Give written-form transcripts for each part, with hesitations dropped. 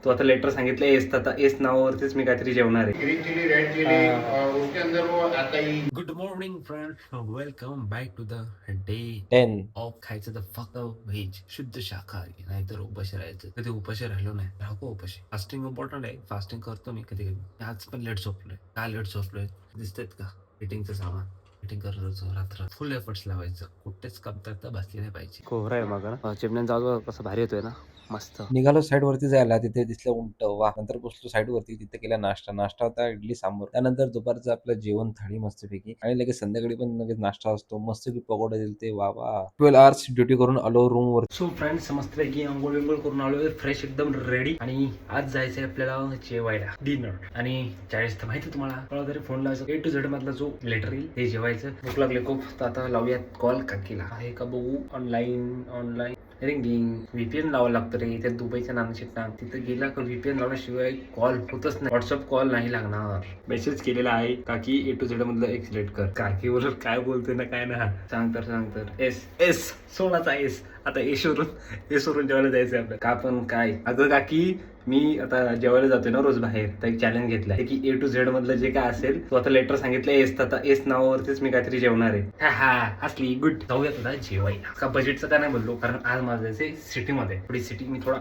तो आता लेटर सांगितलं एस, आता एस नावावरतीच मी काहीतरी जेवणार आहे. ग्रीन चिली रेड चिली और उसके अंदर वो आता ही. Good morning friend, welcome back to the day 10 of खायचं द फक्त व्हेज, शुद्ध शाकाहारी, नाहीतर उपाशी राहायचं. कधी उपाशी राहिलो नाही, राहू उपाशी. फास्टिंग इम्पॉर्टंट आहे, फास्टिंग करतो मी कधी कधी. आज पण लेट झोपलोय. काय लेट झोपलोय दिसतेत का? फिटिंगचं सामान फिटिंग करत होतो रात्र. फुल एफर्ट्स लावायचं, कुठेच कमतरता बसली नाही पाहिजे. कोहरा आहे मग चिमण्यांचा आवाज कसं भारी येतोय ना, मस्त. निघालो साईड वरती जायला, तिथे दिसलं उंट वा. नंतर बसलो साईड वरती, तिथे केला नाश्ता होता इडली सांबर. त्यानंतर दुपारचं आपलं जेवण थाळी मस्तपैकी, आणि लगेच संध्याकाळी पण लगेच नाश्ता असतो मस्तपैकी. पकोडे दिले ते वा वा. 12 hours ड्युटी करून आलो रूम वर. सो फ्रेंड्स, मस्तपैकी अंघोळ विंघोळ करून आलोय, फ्रेश एकदम रेडी. आणि आज जायचंय आपल्याला जेवायला डिनर. आणि 40 तर माहिती तुम्हाला, कळा तरी फोन लावायचा. A to Z मधला जो लेटर येईल ते जेवायचं. भूक लागले खूप, तर आता लावूयात कॉल काकीला. आहे का बघू. Online ringing. व्हीपीएन लावावं लागतं रे, त्या दुबईच्या नानाशिकना. तिथे गेला का व्हीपीएन लावल्याशिवाय कॉल होतच नाही. व्हॉट्सअप कॉल नाही लागणार. मेसेज केलेला आहे, काकी A to Z मधलं एक्सलेट कर. काकी बरोबर काय बोलतोय ना काय ना. सांग तर एस 16चा एस. आता एस वरून जेवायला जायचंय आपलं. का पण काय, अगं काकी मी आता जेवायला जातोय ना रोज बाहेर, तर एक चॅलेंज घेतलाय की A to Z मधलं जे काय असेल तो आता लेटर सांगितलं एस, आता एस नावावरतीच मी काहीतरी जेवणार आहे. असली गुड. जाऊयात आता जेवायला. का बजेटचं का नाही बोललो, कारण आज माझं जायचंय सिटीमध्ये. थोडी सिटी, मी थोडा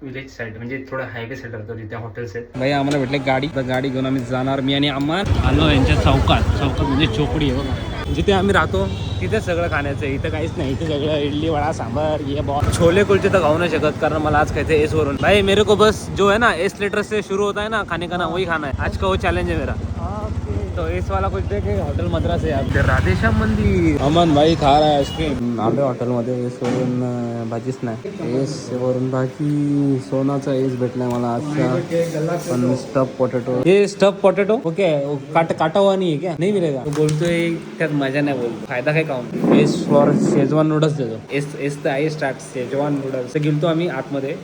विलेज साईड म्हणजे थोडा हायवे साईड राहतो, तिथे हॉटेल्स आहेत. भाई आम्हाला भेटले गाडी, तर गाडी घेऊन आम्ही जाणार. मी आणि अम्मा आलो यांच्या चौकात म्हणजे चोपडी आहे बघा, जिथे आम्ही राहतो तिथे सगळं खाण्याचं आहे. इथं काहीच नाही, इथे सगळं इडली वडा सांबार ये बॉस. छोले कुलचे तर खाऊ नाही शकत, कारण मला आज खायचं एस वरून. भाई मेरे को बस जो है ना एस लेटर से शुरू होता है ना खाने का ना, वही खाना है. आज का वो चैलेंज है मेरा. तो एस वाला कुछ हॉटेल मद्रास आहे. राधेश्याम मंदिर. अमन भाई खा रहा है आईस्क्रीम. आलो हॉटेलमध्ये. एस वरून भाजीच नाही. एस वरून भाजी. सोनाचा एस भेटलाय मला आजचा. पण स्टफ पोटॅटो. हे स्टफ पोटॅटो ओके, काटा हुआ नहीं है क्या? नहीं मिलेगा. तो बोलतोय त्यात मजा नाही, बोलतो फायदा काय खाऊन. एस फॉर शेजवान नूडल्स देतो. एस तर आहे स्टार्ट शेजवान नूडल्स. गेलतो आम्ही आतमध्ये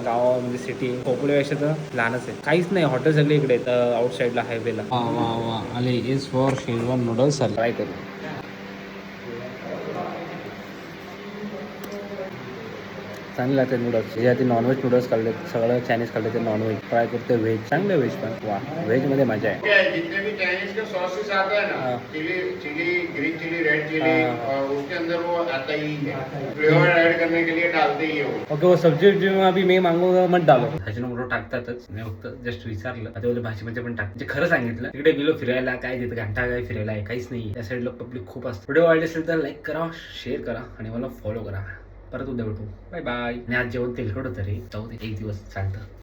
गावा म्हणजे सिटी. खोपडेपेक्षा तर लहानच आहे, काहीच नाही. हॉटेल सगळे इकडे आउटसाईडला हायवेला. वा वा वा. आले एस फॉर शेजवान नूडल्स आले. ट्राय करू. चांगले लागतात नूडल्स. जे आधी नॉनव्हेज नूडल्स खाल्ले, सगळं चायनीज खाल्ले ते नॉनव्हेज. ट्राय करते व्हेज. चांगलं व्हेज पण. वा, व्हेज मध्ये मजा आहे. क्या है, जितने भी चाइनीज के सॉसेस आता है ना, chilli green chilli red chilli और उसके अंदर वो आता ही है. फ्लेवर ऐड करने के लिए डालते ही है वो. ओके, वो सब्जी में अभी मैं मांगूंगा मत डालो. भाजीनं टाकतातच. मी फक्त जस्ट विचारलं. आता बोलले भाजीमध्ये पण टाक. म्हणजे खरं सांगितलं. तिकडे गेलो फिरायला, काय तिथे घंटा काय फिरायला आहे, काहीच नाही. त्या साईडला पब्लिक खूप असते. व्हिडिओ आवडले असेल तर लाईक करा, शेअर करा आणि मला फॉलो करा. परत उद्या भेटू. Bye bye. आणि आज जेवण तेलकट होतं रे, जाऊ दे, एक दिवस चालतं.